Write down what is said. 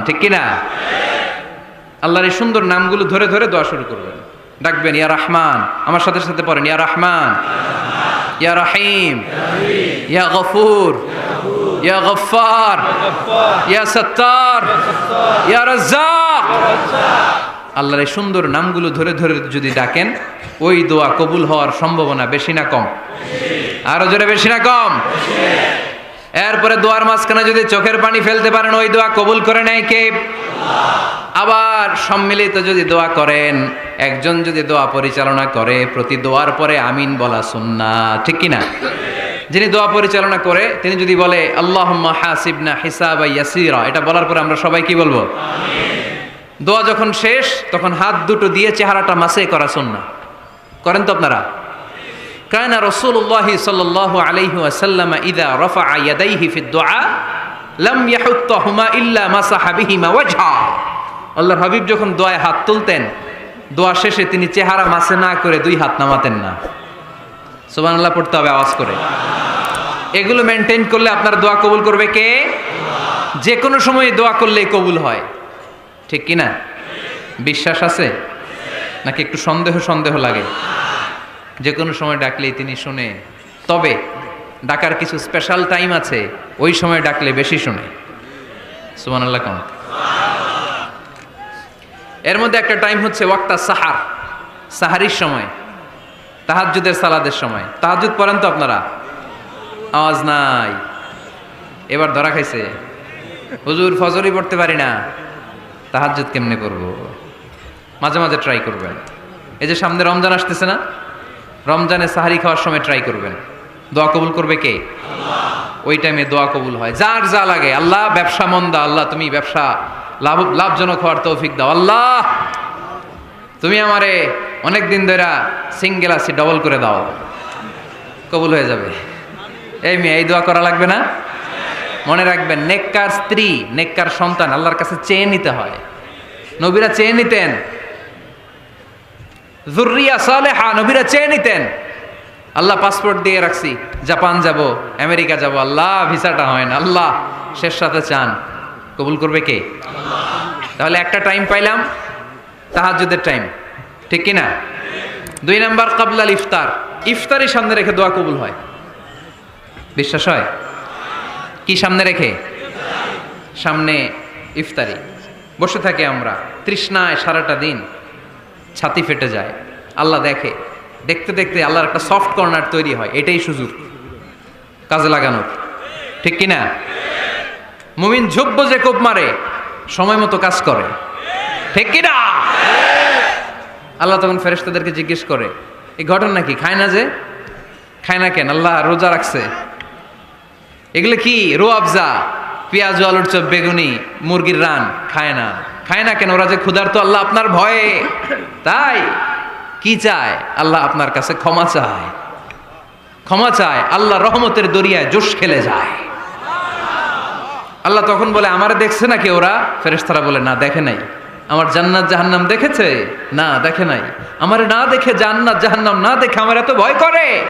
ঠিক কিনা? আল্লাহর এই সুন্দর নামগুলো ধরে ধরে দোয়া শুরু করবেন, ডাকবেন ইয়া রহমান, আমার সাথে সাথে পড়েন ইয়া রহমান, ইয়া রহিম, ইয়া গফুর, ইয়া গফফার, ইয়া সত্তার, ইয়া রাজ্জাক। আল্লাহর এই সুন্দর নামগুলো ধরে ধরে যদি ডাকেন, ওই দোয়া কবুল হওয়ার সম্ভাবনা বেশি না কম? আরো জোরে, বেশি না কম? এরপরে দোয়ার মাঝখানে যদি চোখের পানি ফেলতে পারেন, ওই দোয়া কবুল করে নেয় কে? আবার সম্মিলিত যদি দোয়া করেন, একজন যদি দোয়া পরিচালনা করে, প্রতি দোয়ার পরে আমিন বলা সুন্নাহ, ঠিক কিনা? যিনি দোয়া পরিচালনা করে তিনি যদি বলে আল্লাহুম্মা হাসিবনা হিসাবান ইয়াসীরা, এটা বলার পরে আমরা সবাই কি বলবো? আমিন। দোয়া যখন শেষ তখন হাত দুটো দিয়ে চেহারাটা মাসে করা সুন্নাহ। করেন তো আপনারা? কানা রাসূলুল্লাহি সাল্লাল্লাহু আলাইহি ওয়াসাল্লাম ইযা রাফা'a ইয়াদাইহি ফিদ দুআ লাম ইয়াহুত্তাহুমা ইল্লা মাসাহা বিহিমা ওয়াজহা। আল্লাহর হাবিব যখন দোয়ায় হাত তুলতেন, দোয়া শেষে তিনি চেহারা মাসে না করে দুই হাত নামাতেন না। সুবহানাল্লাহ পড়তে হবে আওয়াজ করে। এগুলো মেনটেন করলে আপনার দোয়া কবুল করবে কে? যে কোনো সময় দোয়া করলেই কবুল হয়, ঠিক কিনা? বিশ্বাস আছে নাকি একটু সন্দেহ সন্দেহ লাগে? যে কোনো সময় ডাকলেই তিনি শুনে, তবে ডাকার কিছু স্পেশাল টাইম আছে, ওই সময় ডাকলে বেশি শুনে। সুবহানাল্লাহ কোন? এর মধ্যে একটা টাইম হচ্ছে ওয়াক্তা সাহার, সাহারির সময়, তাহাজ্জুদের সালাদের সময়। তাহাজ্জুদ পড়েন তো আপনারা? আওয়াজ নাই, এবার ধরা খাইছে। হুজুর ফজরই পড়তে পারি না, তাহাজ্জুদ কেমনে করব? মাঝে মাঝে ট্রাই করবেন। এই যে সামনে রমজান আসতেছে না, রমজানে সাহারি খাওয়ার সময় ট্রাই করবেন। দোয়া কবুল করবে কে? আল্লাহ। ওই টাইমে দোয়া কবুল হয়। যার যা লাগে, আল্লাহ ব্যবসা মন্দা, আল্লাহ তুমি ব্যবসা লাভজনক হওয়ার তৌফিক দাও, আল্লাহ তুমি আমারে অনেক দিন ধরে সিঙ্গেল আছি, ডবল করে দাও, কবুল হয়ে যাবে। এই মেয়ে, এই দোয়া করা লাগবে না? মনে রাখবেন, নেককার স্ত্রী, নেককার সন্তান আল্লাহর কাছে চেয়ে নিতে হয়। নবীরা চেয়ে নিতেন, যুররিয়া সালেহা নবীরা চেয়ে নিতেন। আল্লাহ পাসপোর্ট দিয়ে রাখছি, জাপান যাব, আমেরিকা যাব, আল্লাহ ভিসাটা হয় না, আল্লাহ শেষ সাথে চান, কবুল করবে কে? আল্লাহ। তাহলে একটা টাইম পাইলাম, তাহাজ্জুদের টাইম, ঠিক কিনা? 2 নাম্বার কাবলাল ইফতার, ইফতারি সামনে রেখে দোয়া কবুল হয়। বিশ্বাস হয়? কি সামনে রেখে? সামনে ইফতারি। বসে থাকে আমরা তৃষ্ণায় সারাটা দিন, ছাতি ফেটে যায়, আল্লাহ দেখে, দেখতে দেখতে আল্লাহর একটা সফট কর্নার তৈরি হয়। এটাই সুযোগ কাজে লাগানোর, ঠিক কিনা? মুমিন ঝুব্ব যে কোপ মারে, সময় মতো কাজ করে, ঠিক কিনা? আল্লাহ তখন ফেরেশতাদেরকে জিজ্ঞেস করে, এই ঘটনা কি? খায় না যে? খায় না কেন? আল্লাহ রোজা রাখছে। এগুলো কি? রো আফজা, পেঁয়াজ আলুর চপ, বেগুনি, মুরগির রান খায় না। খায় না কেন? ওরা যে ক্ষুধার্ত, আল্লাহ আপনার ভয়ে। তাই কি চায়? আল্লাহ আপনার কাছে ক্ষমা চায়, ক্ষমা চায়। আল্লাহ রহমতের দরিয়ায় জোশ খেলে যায়। আল্লাহ তখন বলে, আমারে দেখছে নাকি ওরা? ফেরেশতারা বলে, না দেখে নাই। আমার জান্নাত জাহান্নাম দেখেছে? না দেখে নাই। আমারে না দেখে, জান্নাত জাহান্নাম না দেখে আমার এত ভয় করে।